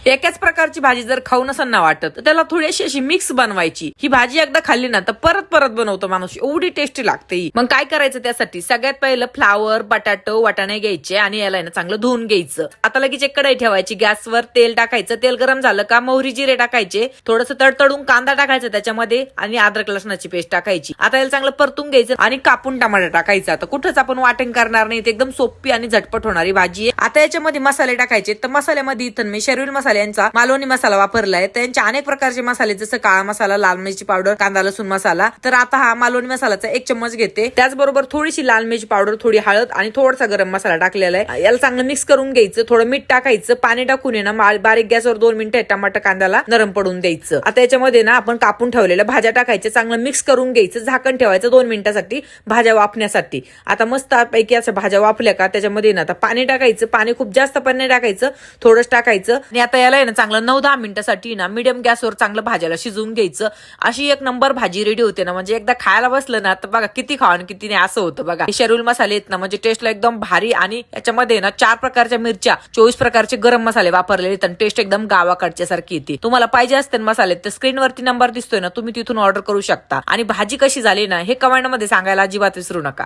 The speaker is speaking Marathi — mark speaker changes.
Speaker 1: एकाच प्रकारची भाजी जर खाऊ नसेल ना वाटत तर त्याला थोडीशी अशी मिक्स बनवायची. ही भाजी एकदा खाल्ली ना तर परत परत बनवतो माणूस, एवढी टेस्टी लागते ही. मग काय करायचं त्यासाठी, सगळ्यात पहिलं फ्लावर, बटाटो, वाटाणे घ्यायचे आणि याला ना चांगलं धुवून घ्यायचं. आता लगेच एक कढई ठेवायची, गॅसवर तेल टाकायचं. तेल गरम झालं का मोहरी जिरे टाकायचे, थोडंसं तडतडून कांदा टाकायचा त्याच्यामध्ये आणि अद्रक लसणाची पेस्ट टाकायची. आता याला चांगलं परतून घ्यायचं आणि कापून टमाटर टाकायचं. आता कुठंच आपण वाटण करणार नाही, एकदम सोपी आणि झटपट होणारी भाजी आहे. आता याच्यामध्ये मसाले टाकायचे. तर मसाल्यामध्ये इथं मी शेरविल मसाल्यांचा मालवणी मसाला वापरलाय. त्यांचे अनेक प्रकारचे मसाले जसं काळा मसाला, लाल मिरची पावडर, कांदा लसूण मसाला. तर आता हा मालवणी मसालाचा 1 चम्मच घेते. त्याचबरोबर थोडीशी लाल मिरची पावडर, थोडी हळद आणि थोडासा गरम मसाला टाकलेला आहे. याला चांगलं मिक्स करून घ्यायचं. थोडं मीठ टाकायचं, पाणी टाकून ना बारीक गॅसवर 2 मिनिटं टमाटर कांद्याला नरम पडून द्यायचं. आता याच्यामध्ये ना आपण कापून ठेवलेल्या भाज्या टाकायच्या, चांगलं मिक्स करून घ्यायचं. झाकण ठेवायचं 2 मिनिटासाठी भाज्या वाफण्यासाठी. आता मस्त पैकी असं भाज्या वाफल्या का त्याच्यामध्ये ना आता पाणी टाकायचं. पाणी खूप जास्त पण नाही टाकायचं, थोडंच टाकायचं. आणि आता याला ना चांगलं 9-10 मिनिटासाठी ना मीडियम गॅसवर चांगलं भाज्याला शिजवून घ्यायचं. अशी 1 नंबर भाजी रेडी होते ना. म्हणजे एकदा खायला बसलं ना तर बघा किती खावा आणि किती नाही असं होतं बघा. शेरविल मसाले आहेत ना म्हणजे टेस्टला एकदम भारी. आणि याच्यामध्ये ना 4 प्रकारच्या मिरच्या, 24 प्रकारचे गरम मसाले वापरलेले आणि टेस्ट एकदम गावाकडच्या सारखी येते. तुम्हाला पाहिजे असते मसाले तर स्क्रीनवरती नंबर दिसतोय ना, तुम्ही तिथून ऑर्डर करू शकता. आणि भाजी कशी झाली ना हे कमेंट मध्ये सांगायला अजिबात विसरू नका.